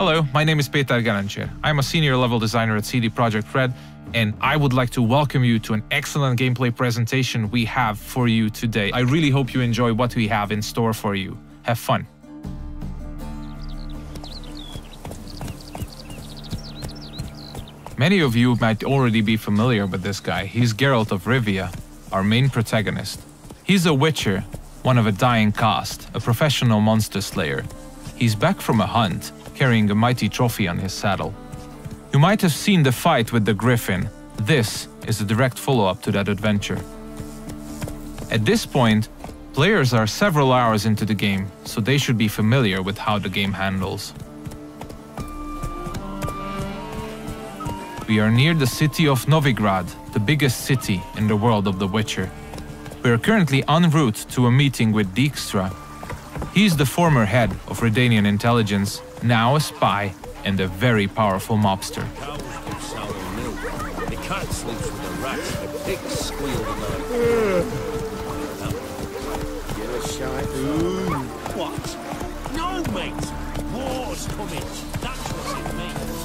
Hello, my name is Peter Garancher. I'm a senior level designer at CD Projekt Red, and I would like to welcome you to an excellent gameplay presentation we have for you today. I really hope you enjoy what we have in store for you. Have fun. Many of you might already be familiar with this guy. He's Geralt of Rivia, our main protagonist. He's a witcher, one of a dying caste, a professional monster slayer. He's back from a hunt, carrying a mighty trophy on his saddle. You might have seen the fight with the griffin. This is a direct follow-up to that adventure. At this point, players are several hours into the game, so they should be familiar with how the game handles. We are near the city of Novigrad, the biggest city in the world of The Witcher. We are currently en route to a meeting with Dijkstra. He's the former head of Redanian intelligence, now a spy and a very powerful mobster. The cat sleeps with the rats, the pigs squeal at night. Get a shot. What? No, mate! War's coming. That's what it means.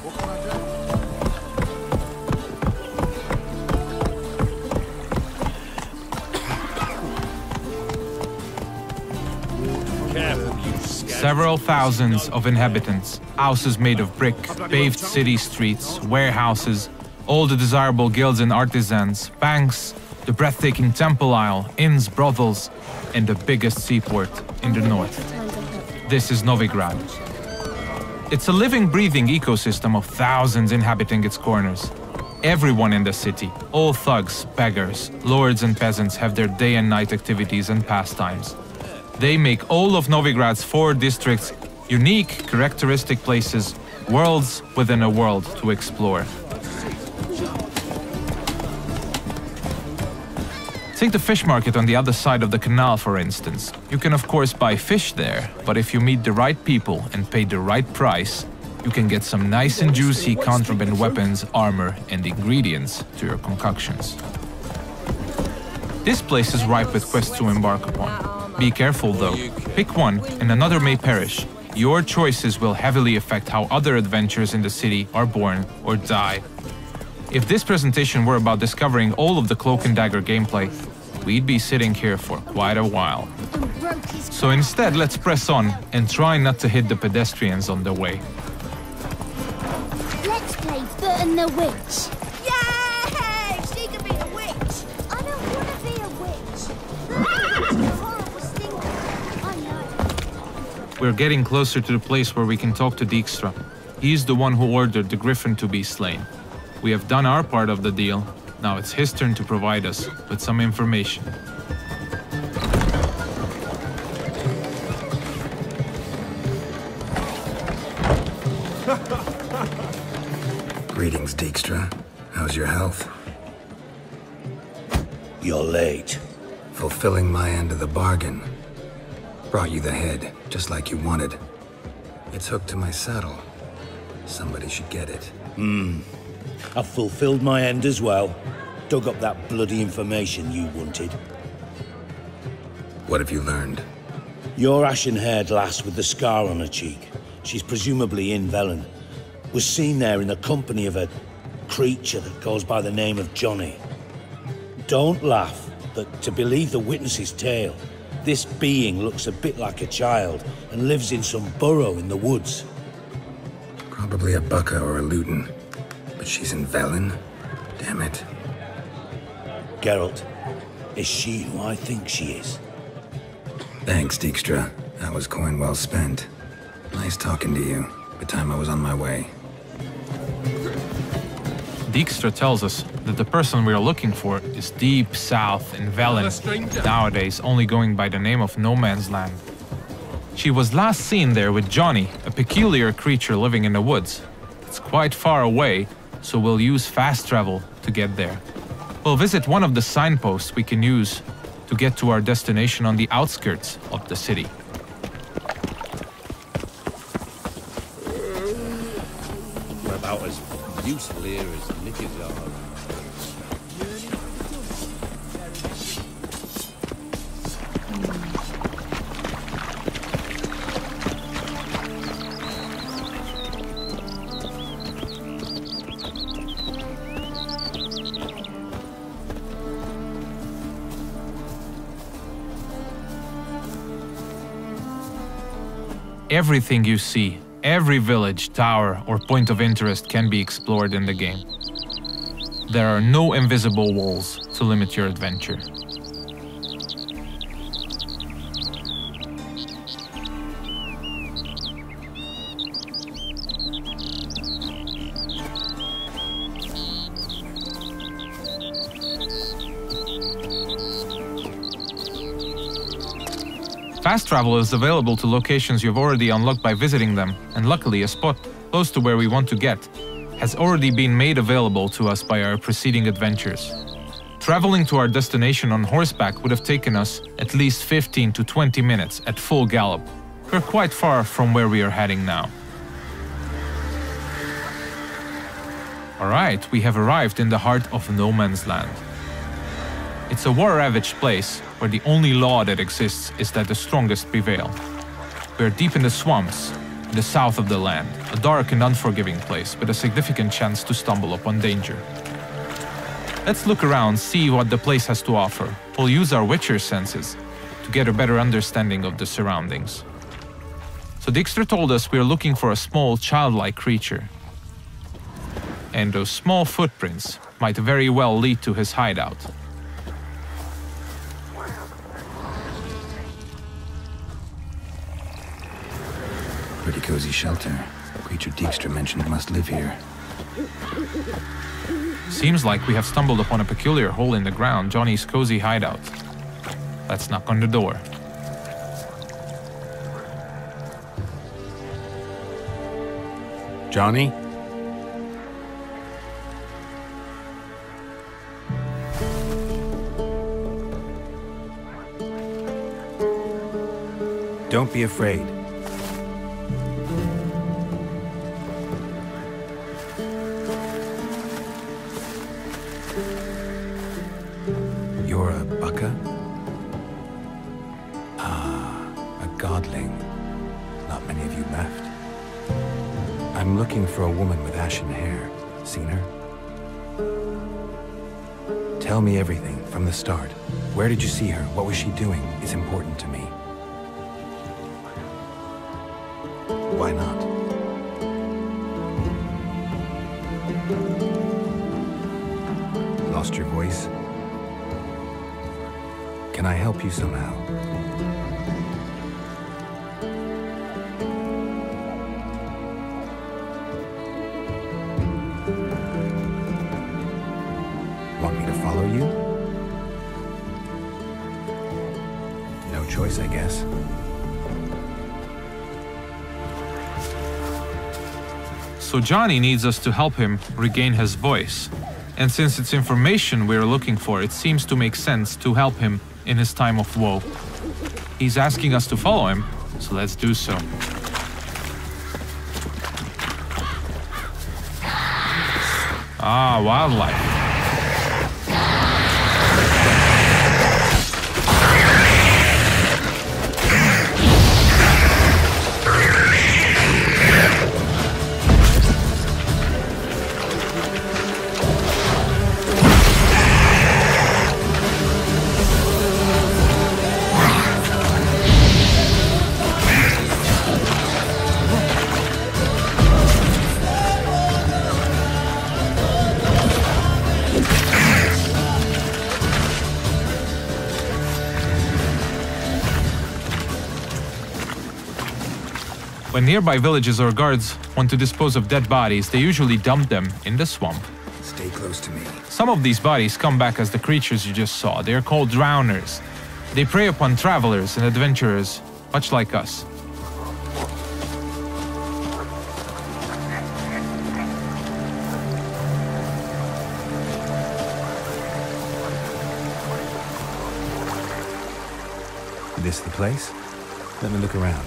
What can I do? Careful, you scat. Several thousands of inhabitants, houses made of brick, paved city streets, warehouses, all the desirable guilds and artisans, banks, the breathtaking temple isle, inns, brothels, and the biggest seaport in the north. This is Novigrad. It's a living, breathing ecosystem of thousands inhabiting its corners. Everyone in the city, all thugs, beggars, lords and peasants have their day and night activities and pastimes. They make all of Novigrad's 4 districts unique, characteristic places, worlds within a world to explore. Take the fish market on the other side of the canal, for instance. You can of course buy fish there, but if you meet the right people and pay the right price, you can get some nice and juicy contraband weapons, armor, and ingredients to your concoctions. This place is ripe with quests to embark upon. Be careful though. Pick one and another may perish. Your choices will heavily affect how other adventures in the city are born or die. If this presentation were about discovering all of the Cloak and Dagger gameplay, we'd be sitting here for quite a while. So instead, let's press on and try not to hit the pedestrians on the way. Let's play Foot and the Witch. Yay! She can be a witch. I don't want to be a witch. That's a horrible stinker. I know. We're getting closer to the place where we can talk to Dijkstra. He's the one who ordered the griffin to be slain. We have done our part of the deal. Now it's his turn to provide us with some information. Greetings, Dijkstra. How's your health? You're late. Fulfilling my end of the bargain. Brought you the head, just like you wanted. It's hooked to my saddle. Somebody should get it. I've fulfilled my end as well. Dug up that bloody information you wanted. What have you learned? Your ashen-haired lass with the scar on her cheek, she's presumably in Velen, was seen there in the company of a creature that goes by the name of Johnny. Don't laugh, but to believe the witness's tale, this being looks a bit like a child and lives in some burrow in the woods. Probably a Bucca or a Luton. But she's in Velen? Damn it. Geralt, is she who I think she is? Thanks, Dijkstra. That was coin well spent. Nice talking to you. By the time I was on my way. Dijkstra tells us that the person we are looking for is deep south in Velen, nowadays only going by the name of No Man's Land. She was last seen there with Johnny, a peculiar creature living in the woods. It's quite far away, so we'll use fast travel to get there. We'll visit one of the signposts we can use to get to our destination on the outskirts of the city. We're about as useful here as knickers are. Everything you see, every village, tower, or point of interest can be explored in the game. There are no invisible walls to limit your adventure. Fast travel is available to locations you've already unlocked by visiting them, and luckily a spot close to where we want to get has already been made available to us by our preceding adventures. Traveling to our destination on horseback would have taken us at least 15 to 20 minutes at full gallop. We're quite far from where we are heading now. Alright, we have arrived in the heart of no man's land. It's a war-ravaged place where the only law that exists is that the strongest prevail. We're deep in the swamps, in the south of the land, a dark and unforgiving place with a significant chance to stumble upon danger. Let's look around, see what the place has to offer. We'll use our Witcher senses to get a better understanding of the surroundings. So Dijkstra told us we're looking for a small, childlike creature. And those small footprints might very well lead to his hideout. Pretty cozy shelter. Creature Dijkstra mentioned must live here. Seems like we have stumbled upon a peculiar hole in the ground, Johnny's cozy hideout. Let's knock on the door. Johnny? Don't be afraid. You're a bucka? Ah, a godling. Not many of you left. I'm looking for a woman with ashen hair. Seen her? Tell me everything from the start. Where did you see her? What was she doing? It's important to me. Why not? Lost your voice? Can I help you somehow? Want me to follow you? No choice, I guess. So Johnny needs us to help him regain his voice. And since it's information we're looking for, it seems to make sense to help him in his time of woe. He's asking us to follow him, so let's do so. Ah, wildlife. When nearby villages or guards want to dispose of dead bodies, they usually dump them in the swamp. Stay close to me. Some of these bodies come back as the creatures you just saw. They are called drowners. They prey upon travelers and adventurers, much like us. This the place? Let me look around.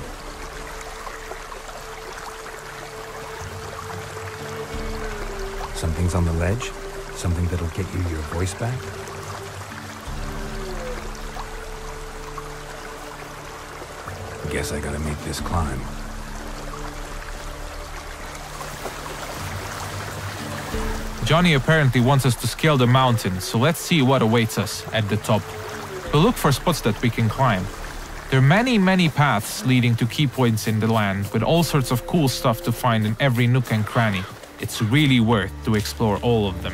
Something's on the ledge? Something that'll get you your voice back? Guess I gotta make this climb. Johnny apparently wants us to scale the mountain, so let's see what awaits us at the top. We'll look for spots that we can climb. There are many paths leading to key points in the land, with all sorts of cool stuff to find in every nook and cranny. It's really worth to explore all of them.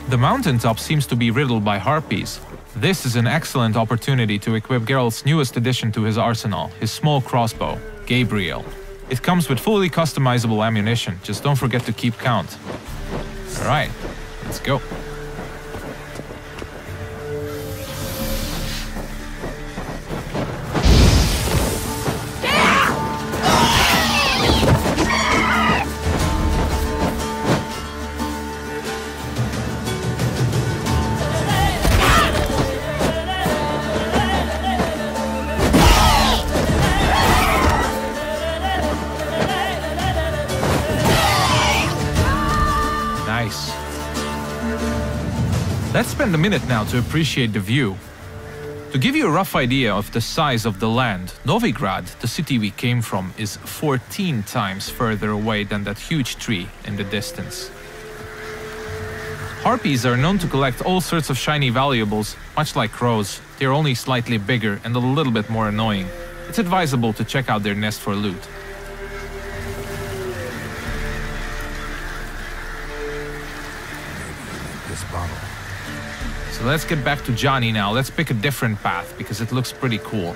The mountaintop seems to be riddled by harpies. This is an excellent opportunity to equip Geralt's newest addition to his arsenal, his small crossbow, Gabriel. It comes with fully customizable ammunition, just don't forget to keep count. Alright, let's go. Let's spend a minute now to appreciate the view. To give you a rough idea of the size of the land, Novigrad, the city we came from, is 14 times further away than that huge tree in the distance. Harpies are known to collect all sorts of shiny valuables, much like crows. They're only slightly bigger and a little bit more annoying. It's advisable to check out their nest for loot. This bottle. So let's get back to Johnny now. Let's pick a different path because it looks pretty cool.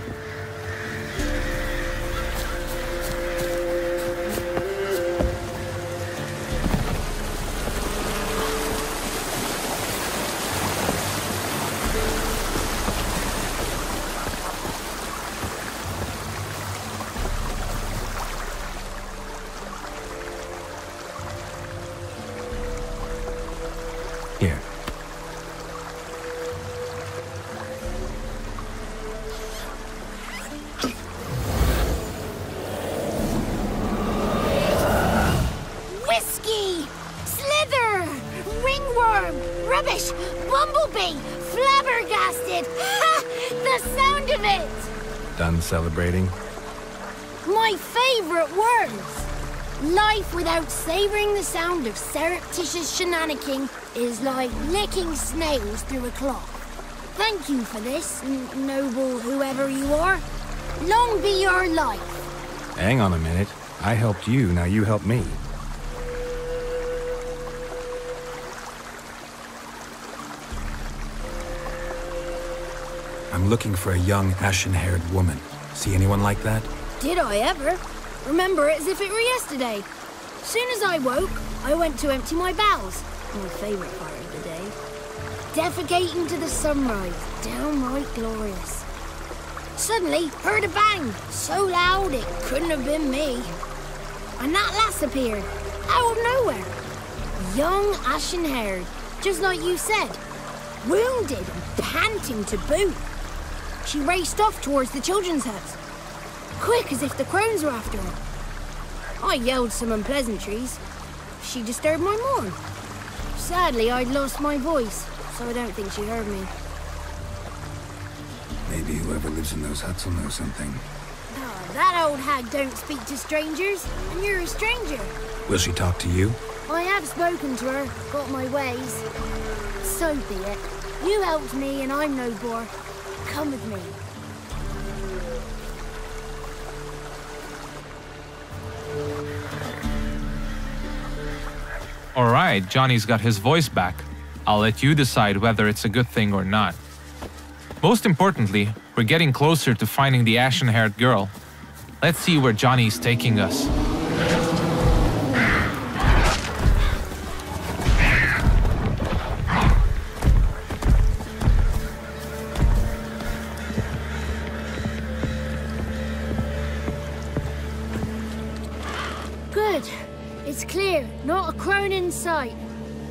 Here. Whiskey! Slither! Ringworm! Rubbish! Bumblebee! Flabbergasted! Ha! The sound of it! Done celebrating? My favorite words! Life without savoring the sound of surreptitious shenanigans is like licking snails through a cloth. Thank you for this, noble whoever you are. Long be your life. Hang on a minute. I helped you, now you help me. I'm looking for a young, ashen-haired woman. See anyone like that? Did I ever? Remember it as if it were yesterday. Soon as I woke, I went to empty my bowels. My favourite part of the day. Defecating to the sunrise. Downright glorious. Suddenly, heard a bang. So loud it couldn't have been me. And that lass appeared. Out of nowhere. Young, ashen-haired. Just like you said. Wounded and panting to boot. She raced off towards the children's huts. Quick as if the crones were after her. I yelled some unpleasantries. She disturbed my morn. Sadly, I'd lost my voice, so I don't think she heard me. Maybe whoever lives in those huts will know something. Oh, that old hag don't speak to strangers, and you're a stranger. Will she talk to you? I have spoken to her, got my ways. So be it. You helped me, and I'm no bore. Come with me. Alright, Johnny's got his voice back. I'll let you decide whether it's a good thing or not. Most importantly, we're getting closer to finding the ashen-haired girl. Let's see where Johnny's taking us. Good. It's clear, not a crone in sight.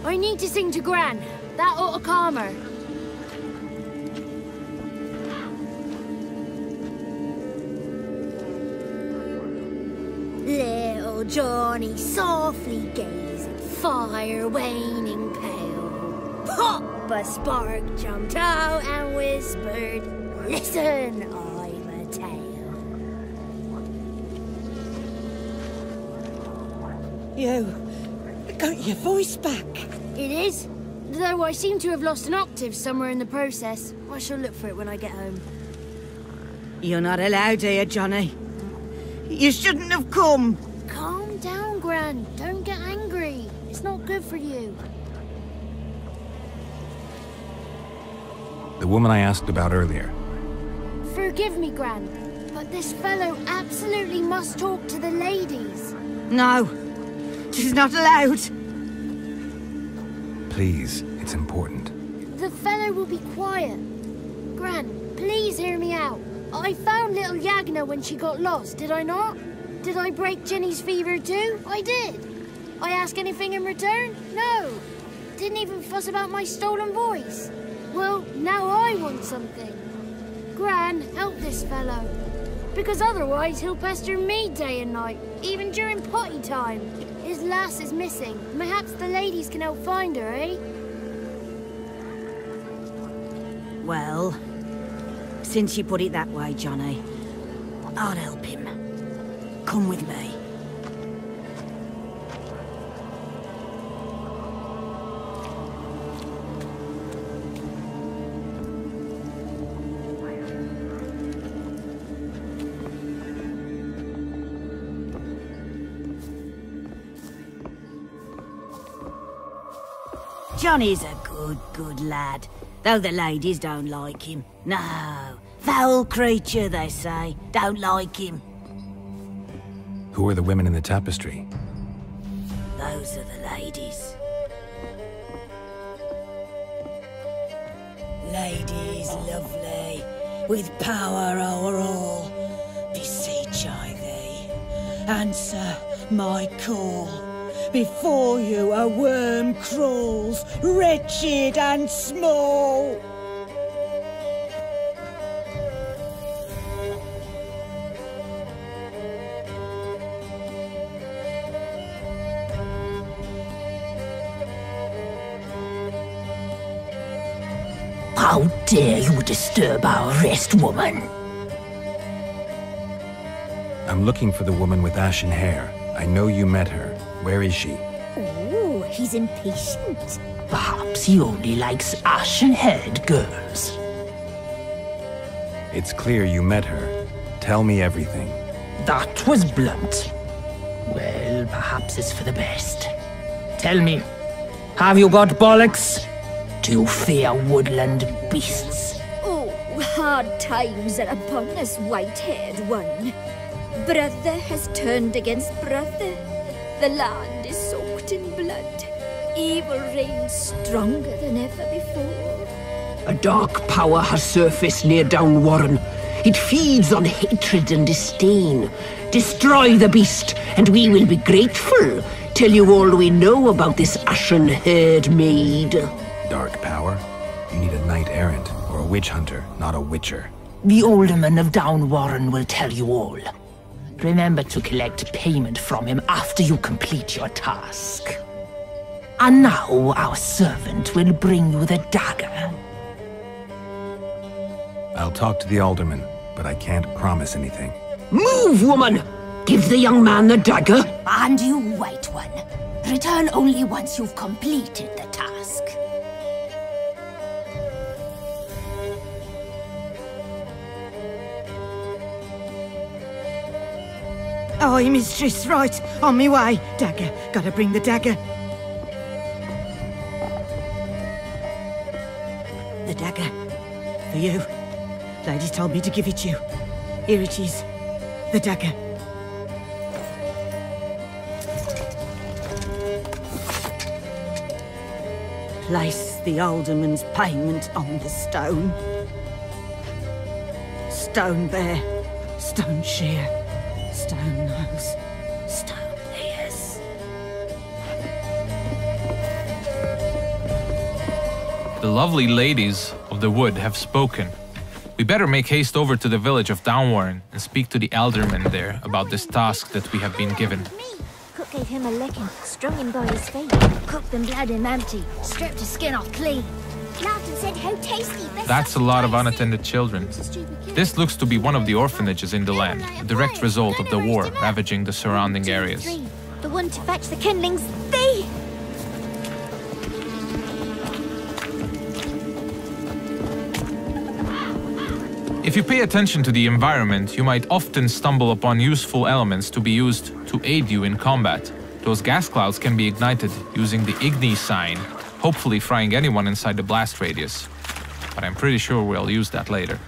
I need to sing to Gran. That ought to calm her. Little Johnny softly gazed at fire waning pale. Pop! A spark jumped out and whispered, "Listen, I'm a tale." You got your voice back. It is. Though I seem to have lost an octave somewhere in the process. I shall look for it when I get home. You're not allowed here, Johnny. You shouldn't have come. Calm down, Gran. Don't get angry. It's not good for you. The woman I asked about earlier. Forgive me, Gran, but this fellow absolutely must talk to the ladies. No, she's not allowed. Please, it's important. The fellow will be quiet. Gran, please hear me out. I found little Yagna when she got lost, did I not? Did I break Jenny's fever too? I did. I ask anything in return? No. Didn't even fuss about my stolen voice. Well, now I want something. Gran, help this fellow. Because otherwise he'll pester me day and night, even during potty time. His lass is missing. Perhaps the ladies can help find her, eh? Well, since you put it that way, Johnny, I'll help him. Come with me. Johnny's a good lad, though the ladies don't like him. No, foul creature, they say. Don't like him. Who are the women in the tapestry? Those are the ladies. Ladies lovely, with power o'er all. Beseech I thee, answer my call. Before you a worm crawls, wretched and small. How dare you disturb our rest, woman? I'm looking for the woman with ashen hair. I know you met her. Where is she? Oh, he's impatient. Perhaps he only likes ashen-haired girls. It's clear you met her. Tell me everything. That was blunt. Well, perhaps it's for the best. Tell me, have you got bollocks? Do you fear woodland beasts? Oh, hard times are upon us, white-haired one. Brother has turned against brother. The land is soaked in blood. Evil reigns stronger than ever before. A dark power has surfaced near Down Warren. It feeds on hatred and disdain. Destroy the beast, and we will be grateful. Tell you all we know about this ashen-haired maid. Dark power? You need a knight-errant, or a witch hunter, not a witcher. The alderman of Down Warren will tell you all. Remember to collect payment from him after you complete your task. And now our servant will bring you the dagger. I'll talk to the alderman, but I can't promise anything. Move, woman! Give the young man the dagger. And you, white one, return only once you've completed the task. Aye, mistress, right. On me way. Dagger. Gotta bring the dagger. The dagger. For you. Ladies told me to give it you. Here it is. The dagger. Place the alderman's payment on the stone. Stone bear. Stone shear. Stone nose, stone ears. The lovely ladies of the wood have spoken. We better make haste over to the village of Downwarren and speak to the alderman there about this task that we have been given. Cook gave him a licking, strung him by his feet, cooked and bled him empty, stripped his skin off clean. Laughed and said how tasty. That's a lot of unattended children. This looks to be one of the orphanages in the land, a direct result of the war ravaging the surrounding areas. The one to fetch the kindlings, they... If you pay attention to the environment, you might often stumble upon useful elements to be used to aid you in combat. Those gas clouds can be ignited using the Igni sign, hopefully frying anyone inside the blast radius. But I'm pretty sure we'll use that later.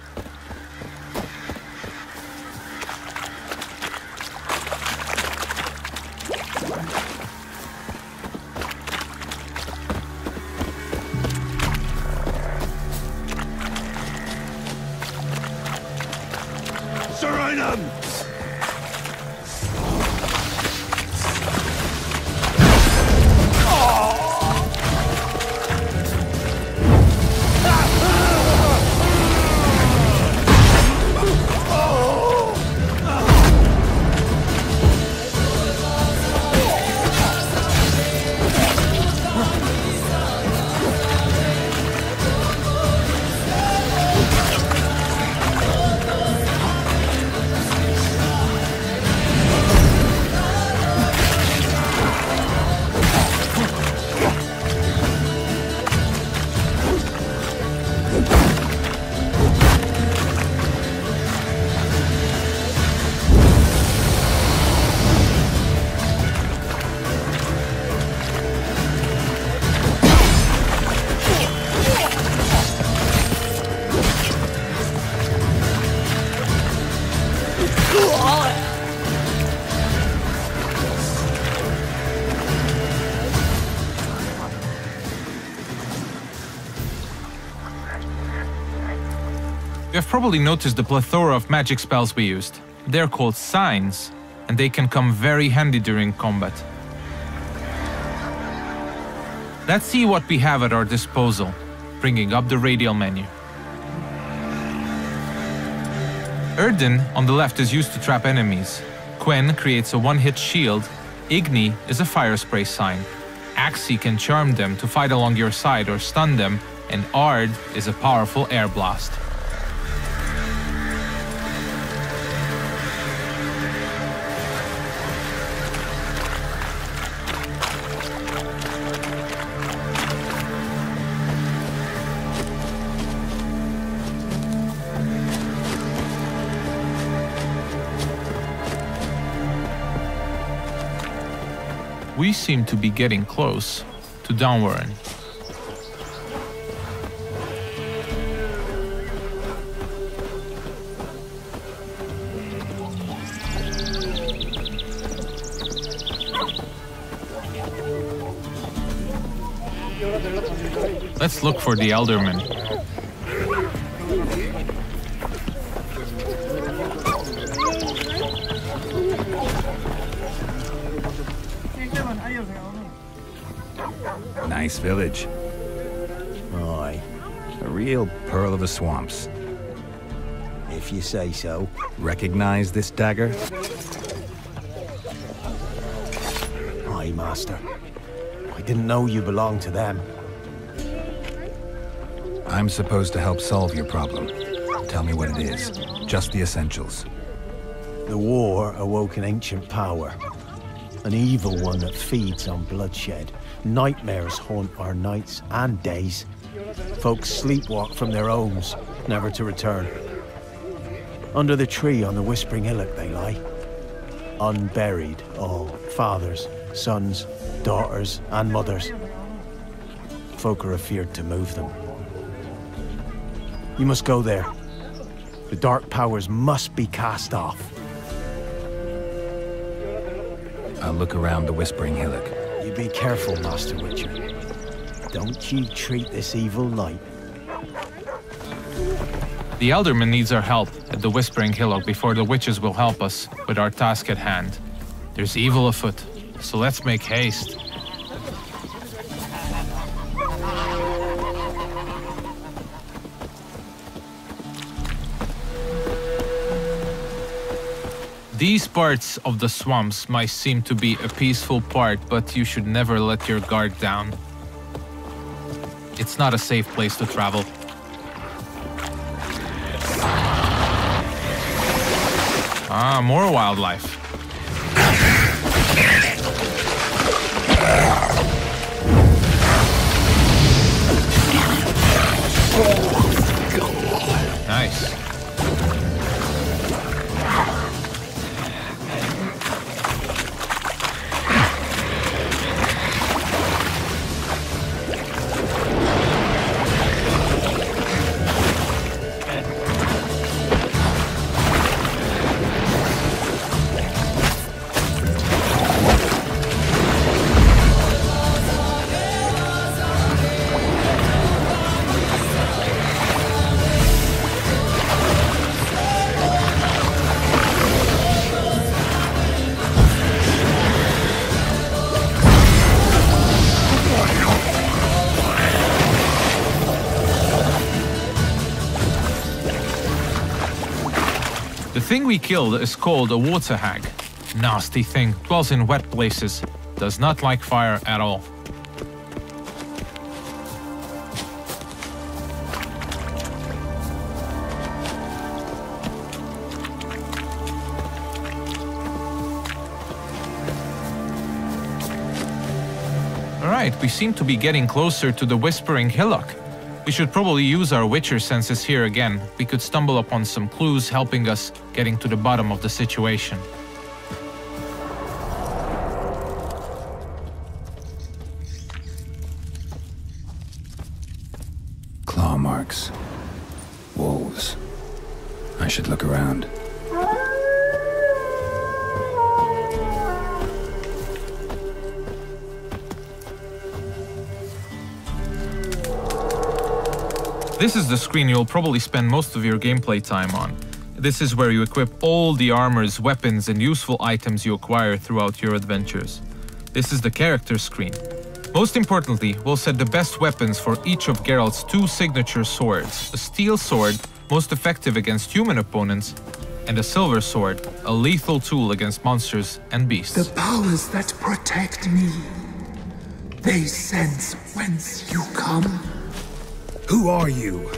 You have probably noticed the plethora of magic spells we used. They're called signs, and they can come very handy during combat. Let's see what we have at our disposal, bringing up the radial menu. Erden on the left is used to trap enemies. Quen creates a one-hit shield. Igni is a fire spray sign. Axi can charm them to fight along your side or stun them, and Ard is a powerful air blast. We seem to be getting close to Downwarren. Let's look for the Elderman. Nice village. Aye. A real pearl of the swamps. If you say so. Recognize this dagger? Aye, Master. I didn't know you belonged to them. I'm supposed to help solve your problem. Tell me what it is. Just the essentials. The war awoke an ancient power. An evil one that feeds on bloodshed. Nightmares haunt our nights and days. Folks sleepwalk from their homes, never to return. Under the tree on the Whispering Hillock they lie. Unburied, all. Fathers, sons, daughters, and mothers. Folk are afeard to move them. You must go there. The dark powers must be cast off. I'll look around the Whispering Hillock. You be careful, Master Witcher. Don't you treat this evil light. The Elderman needs our help at the Whispering Hillock before the witches will help us with our task at hand. There's evil afoot, so let's make haste. These parts of the swamps might seem to be a peaceful part, but you should never let your guard down. It's not a safe place to travel. Ah, more wildlife. Nice. The thing we killed is called a water hag. Nasty thing, dwells in wet places, does not like fire at all. Alright, we seem to be getting closer to the Whispering Hillock. We should probably use our Witcher senses here again. We could stumble upon some clues helping us getting to the bottom of the situation. Claw marks. Wolves. I should look around. This is the screen you'll probably spend most of your gameplay time on. This is where you equip all the armors, weapons, and useful items you acquire throughout your adventures. This is the character screen. Most importantly, we'll set the best weapons for each of Geralt's 2 signature swords. A steel sword, most effective against human opponents, and a silver sword, a lethal tool against monsters and beasts. The powers that protect me, they sense whence you come. Who are you?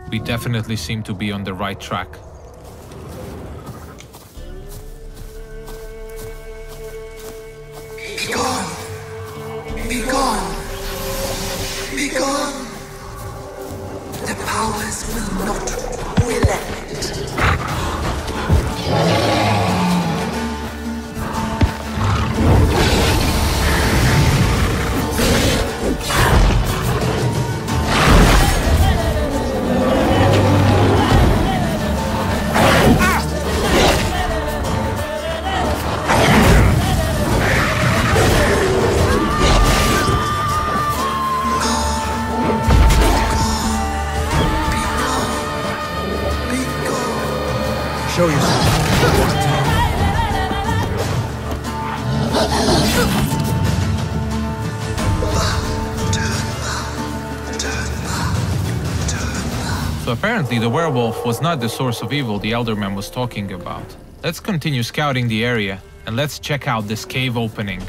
We definitely seem to be on the right track. Be gone! Be gone! Be gone! The powers will not relent. Show yourself. So apparently the werewolf was not the source of evil the Elderman was talking about. Let's continue scouting the area, and let's check out this cave opening.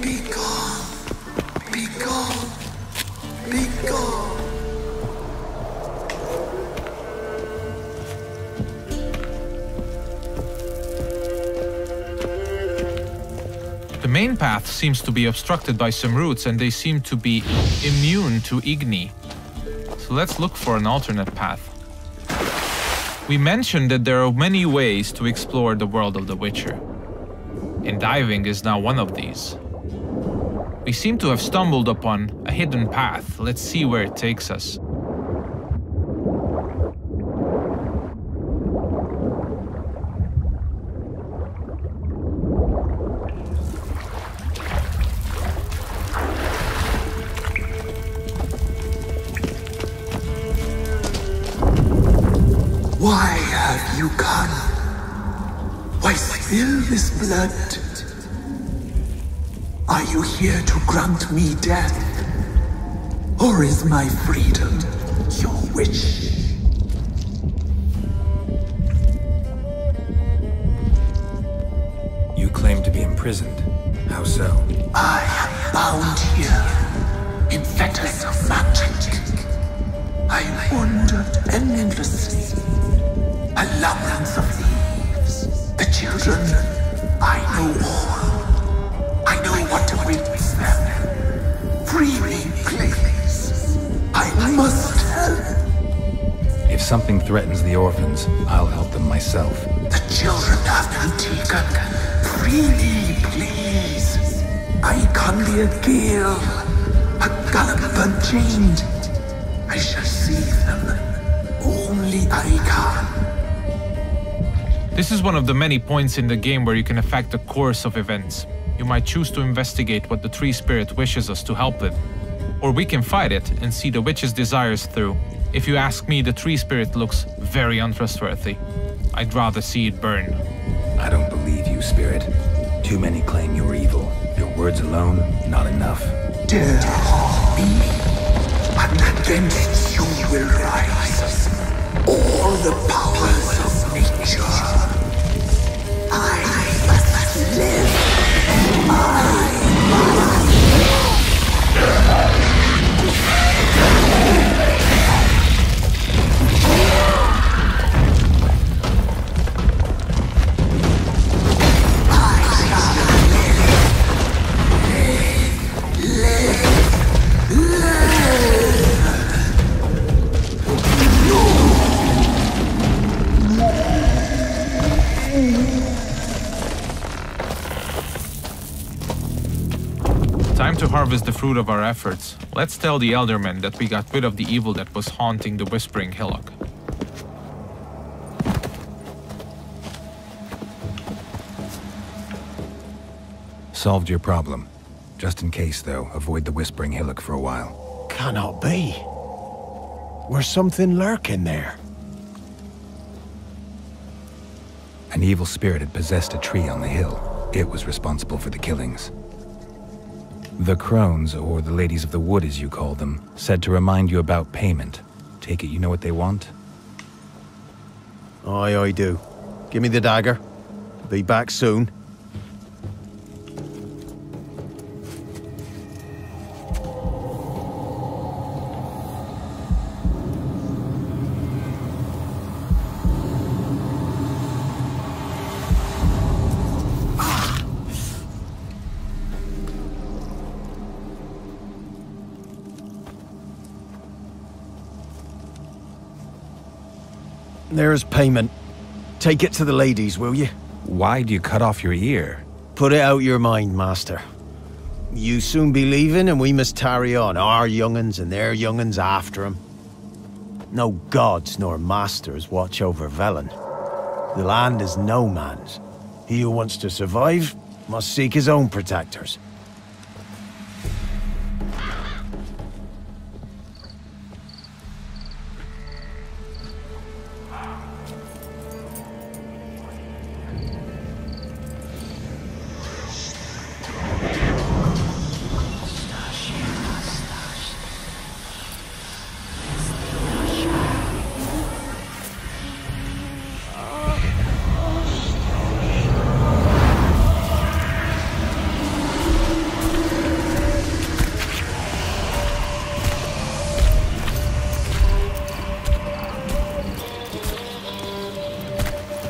Be gone! Be gone! Be gone! The main path seems to be obstructed by some roots, and they seem to be immune to Igni. So let's look for an alternate path. We mentioned that there are many ways to explore the world of The Witcher, and diving is now one of these. We seem to have stumbled upon a hidden path. Let's see where it takes us. Why have you come? Why spill this blood? Are you here to grant me death? Or is my freedom your wish? You claim to be imprisoned. How so? I am bound here in fetters of magic. I wandered endlessly. A labyrinth of leaves. The children, I know all. I know what awaits them. Free me, please. I must help. If something threatens the orphans, I'll help them myself. The children have been taken. Free me, please. I can be a girl, a gallop unchained. I shall save them. Only I can. This is one of the many points in the game where you can affect the course of events. You might choose to investigate what the tree spirit wishes us to help with. Or we can fight it and see the witch's desires through. If you ask me, the tree spirit looks very untrustworthy. I'd rather see it burn. I don't believe you, Spirit. Too many claim you're evil. Your words alone, not enough. Dare me, and against you will rise all the powers of nature. I must live. Time to harvest the fruit of our efforts. Let's tell the Eldermen that we got rid of the evil that was haunting the Whispering Hillock. Solved your problem. Just in case, though, avoid the Whispering Hillock for a while. Cannot be. There's something lurking there. An evil spirit had possessed a tree on the hill. It was responsible for the killings. The crones, or the ladies of the wood as you call them, said to remind you about payment. Take it you know what they want? Aye, I do. Give me the dagger. Be back soon. There's payment. Take it to the ladies, will you? Why'd you cut off your ear? Put it out your mind, master. You soon be leaving and we must tarry on, our young'uns and their young'uns after 'em. No gods nor masters watch over Velen. The land is no man's. He who wants to survive must seek his own protectors.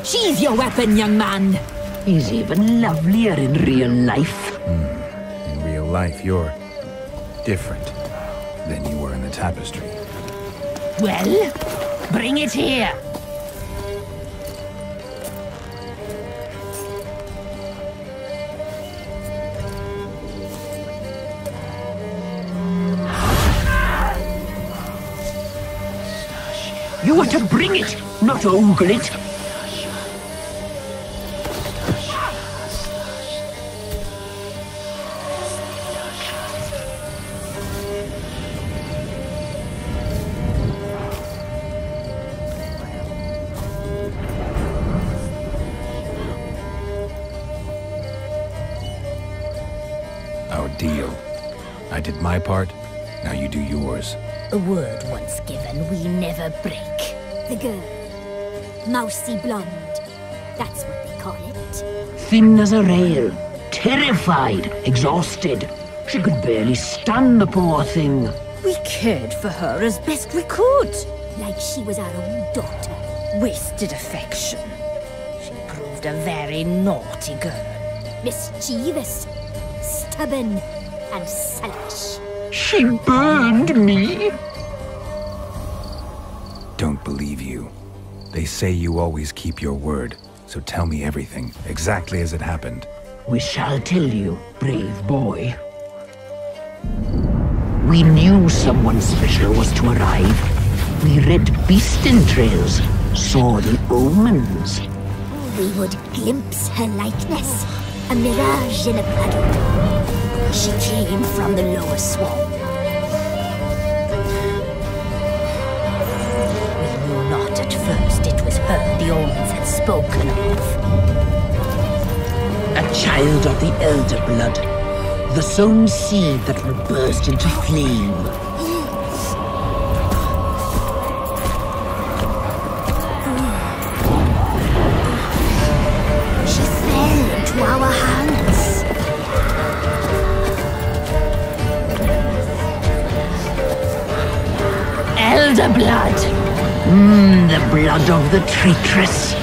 Sheathe your weapon, young man. He's even lovelier in real life. In real life, you're different than you were in the tapestry. Well, bring it here. You are to bring it, not ogle it. Our deal. I did my part, now you do yours. A word once given, we never break. The girl. Mousy blonde. That's what they call it. Thin as a rail, terrified, exhausted. She could barely stand, the poor thing. We cared for her as best we could. Like she was our own daughter. Wasted affection. She proved a very naughty girl. Mischievous, stubborn, and selfish. She burned me. Don't believe you. They say you always keep your word, so tell me everything, exactly as it happened. We shall tell you, brave boy. We knew someone special was to arrive. We read beast entrails, saw the omens. We would glimpse her likeness, a mirage in a puddle. She came from the lower swamp. We knew not at first it was her the omens had spoken of. A child of the elder blood, the sown seed that will burst into flame. She fell into our hands. Elder blood! The blood of the traitress.